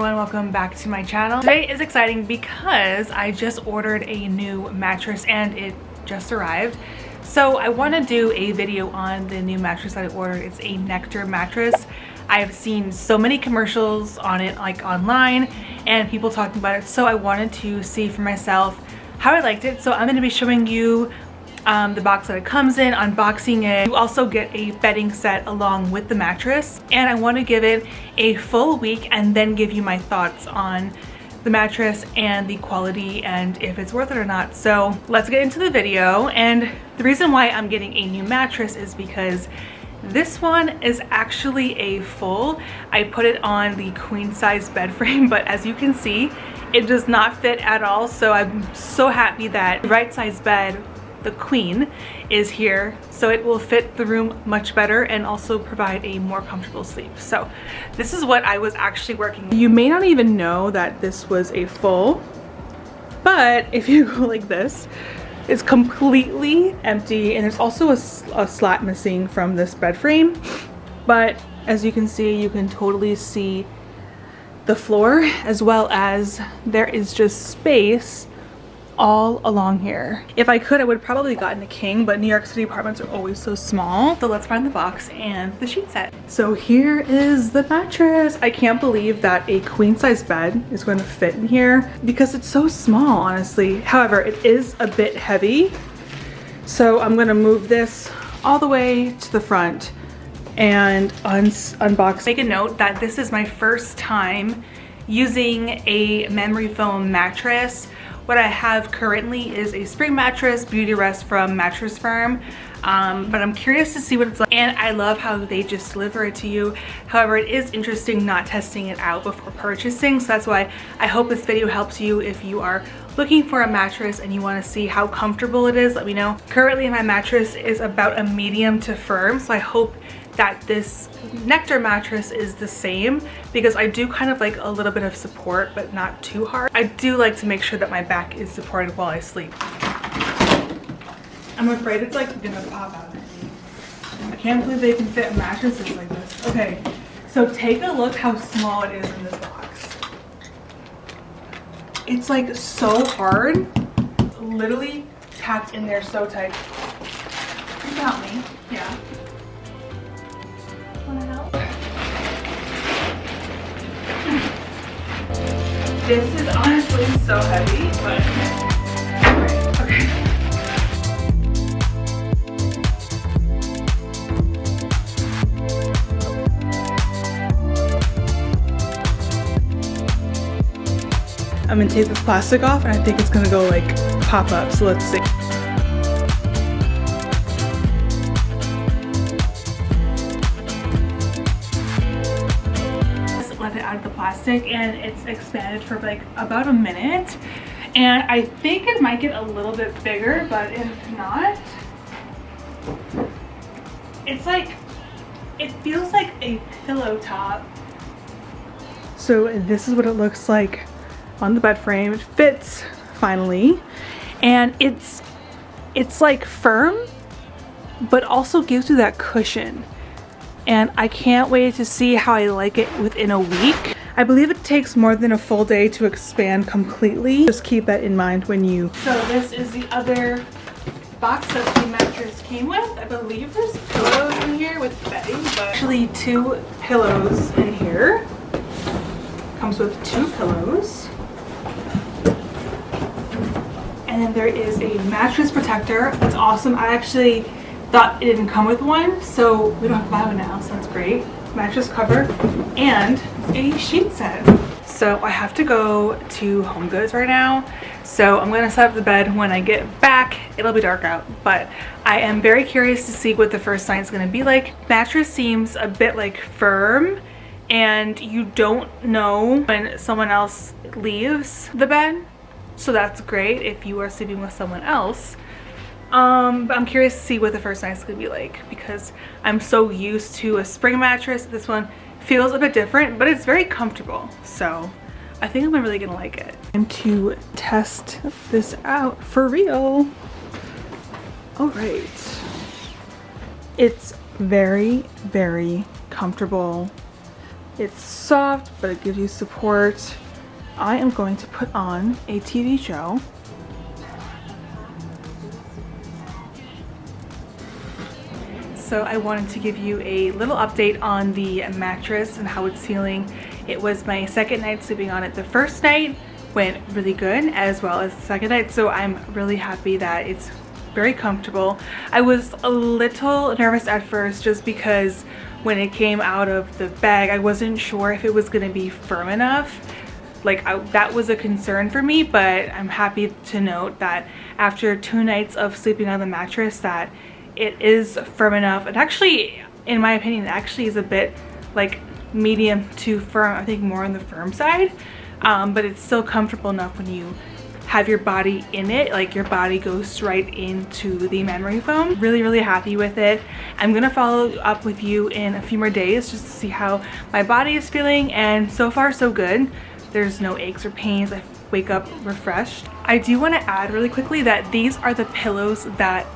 everyone, welcome back to my channel. Today is exciting because I just ordered a new mattress and it just arrived. So I want to do a video on the new mattress that I ordered. It's a Nectar mattress. I've seen so many commercials on it, like online, and people talking about it, so I wanted to see for myself how I liked it. So I'm going to be showing you the box that it comes in, unboxing it. You also get a bedding set along with the mattress, and I want to give it a full week and then give you my thoughts on the mattress and the quality and if it's worth it or not. So let's get into the video. And the reason why I'm getting a new mattress is because this one is actually a full. I put it on the queen size bed frame, but as you can see, it does not fit at all. So I'm so happy that the right size bed, the queen, is here, so it will fit the room much better and also provide a more comfortable sleep. So this is what I was actually working with. You may not even know that this was a full, but if you go like this, it's completely empty, and there's also a slat missing from this bed frame. But as you can see, you can totally see the floor, as well as there is just space all along here. If I could, I would probably gotten a king, but New York City apartments are always so small. So let's find the box and the sheet set. So here is the mattress. I can't believe that a queen size bed is going to fit in here because it's so small, honestly. However, it is a bit heavy. So I'm going to move this all the way to the front and unbox. Make a note that this is my first time using a memory foam mattress. What I have currently is a spring mattress, Beauty Rest from Mattress Firm, but I'm curious to see what it's like, and I love how they just deliver it to you. However, it is interesting not testing it out before purchasing, so that's why I hope this video helps you. If you are looking for a mattress and you want to see how comfortable it is, let me know. Currently my mattress is about a medium to firm, so I hope that this Nectar mattress is the same, because I do kind of like a little bit of support, but not too hard. I do like to make sure that my back is supported while I sleep. I'm afraid it's like gonna pop out. I can't believe they can fit mattresses like this. Okay, so take a look how small it is in this box. It's like so hard. It's literally packed in there so tight. You got me, yeah. This is honestly so heavy, but okay. I'm gonna take this plastic off, and I think it's gonna go like pop up, so let's see. Let it out of the plastic, and it's expanded for like about a minute, and I think it might get a little bit bigger, but if not, it's like, it feels like a pillow top. So this is what it looks like on the bed frame. It fits finally, and it's like firm, but also gives you that cushion. And I can't wait to see how I like it within a week. I believe it takes more than a full day to expand completely. Just keep that in mind when you... So this is the other box that the mattress came with. I believe there's pillows in here with bedding, but actually 2 pillows in here. Comes with 2 pillows. And then there is a mattress protector. That's awesome. I actually thought it didn't come with one, so we don't have to buy one now, so that's great. Mattress cover and a sheet set. So I have to go to Home Goods right now, so I'm gonna set up the bed. When I get back, it'll be dark out, but I am very curious to see what the first night's gonna be like. Mattress seems a bit like firm, and you don't know when someone else leaves the bed, so that's great if you are sleeping with someone else. But I'm curious to see what the first night's gonna be like, because I'm so used to a spring mattress. This one feels a bit different, but it's very comfortable. So I think I'm really gonna like it. Time to test this out for real. All right. It's very, very comfortable. It's soft, but it gives you support. I am going to put on a TV show. So I wanted to give you a little update on the mattress and how it's feeling. It was my second night sleeping on it. The first night went really good, as well as the second night, so I'm really happy that it's very comfortable. I was a little nervous at first just because when it came out of the bag, I wasn't sure if it was going to be firm enough. That was a concern for me, but I'm happy to note that after 2 nights of sleeping on the mattress that it is firm enough. And actually, in my opinion, it actually is a bit like medium to firm. I think more on the firm side, but it's still comfortable enough when you have your body in it. Like, your body goes right into the memory foam. Really happy with it. I'm gonna follow up with you in a few more days just to see how my body is feeling, and so far so good. There's no aches or pains. I wake up refreshed. I do want to add really quickly that these are the pillows that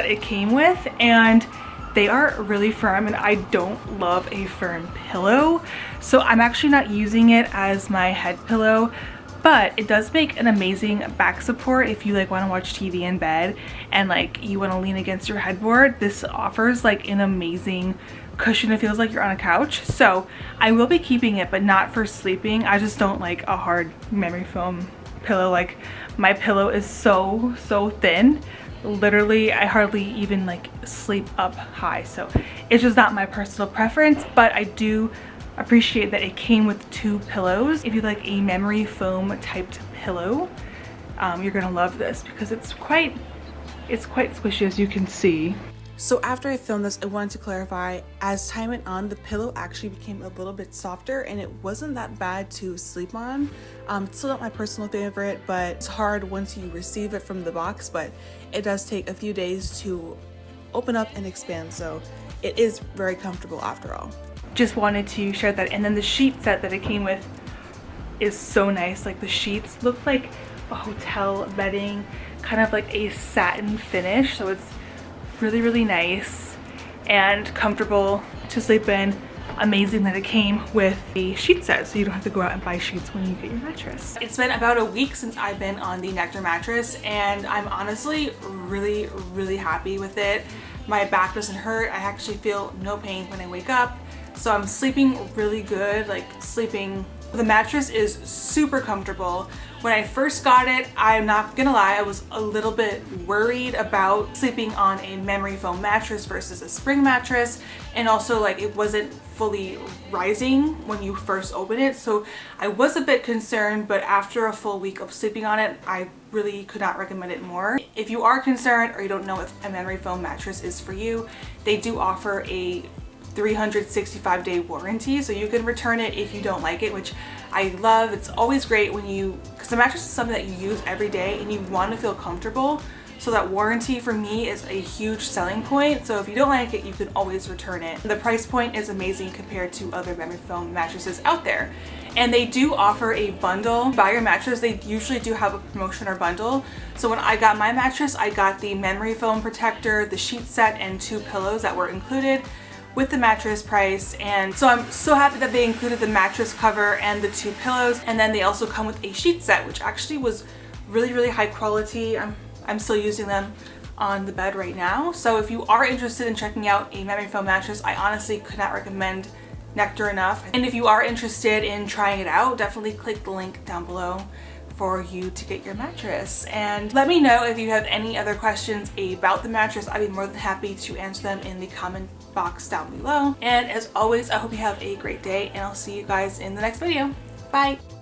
it came with, and they are really firm, and I don't love a firm pillow, so I'm actually not using it as my head pillow. But it does make an amazing back support if you like want to watch TV in bed and like you want to lean against your headboard. This offers like an amazing cushion. It feels like you're on a couch. So I will be keeping it, but not for sleeping. I just don't like a hard memory foam pillow. Like, my pillow is so thin. Literally, I hardly even like sleep up high. So it's just not my personal preference, but I do appreciate that it came with 2 pillows. If you like a memory foam typed pillow, you're gonna love this because it's quite squishy, as you can see. So after I filmed this, I wanted to clarify, as time went on, the pillow actually became a little bit softer and it wasn't that bad to sleep on. It's still not my personal favorite, but it's hard once you receive it from the box, but it does take a few days to open up and expand, so it is very comfortable after all. Just wanted to share that. And then the sheet set that it came with is so nice. Like, the sheets look like a hotel bedding, kind of like a satin finish, so it's really nice and comfortable to sleep in. Amazing that it came with a sheet set, so you don't have to go out and buy sheets when you get your mattress. It's been about a week since I've been on the Nectar mattress, and I'm honestly really happy with it. My back doesn't hurt. I actually feel no pain when I wake up. So I'm sleeping really good, the mattress is super comfortable. When I first got it, I'm not gonna lie, I was a little bit worried about sleeping on a memory foam mattress versus a spring mattress, and also like it wasn't fully rising when you first open it, so I was a bit concerned, but after a full week of sleeping on it, I really could not recommend it more. If you are concerned or you don't know if a memory foam mattress is for you, they do offer a 365-day warranty, so you can return it if you don't like it, which I love. It's always great when because the mattress is something that you use every day and you want to feel comfortable, so that warranty for me is a huge selling point. So if you don't like it, you can always return it. The price point is amazing compared to other memory foam mattresses out there, and they do offer a bundle. Buy your mattress, they usually do have a promotion or bundle. So when I got my mattress, I got the memory foam protector, the sheet set, and 2 pillows that were included with the mattress price. And so I'm so happy that they included the mattress cover and the 2 pillows, and then they also come with a sheet set, which actually was really high quality. I'm still using them on the bed right now. So if you are interested in checking out a memory foam mattress, I honestly could not recommend Nectar enough. And if you are interested in trying it out, definitely click the link down below for you to get your mattress. And let me know if you have any other questions about the mattress. I'd be more than happy to answer them in the comment box down below. And as always, I hope you have a great day, and I'll see you guys in the next video. Bye!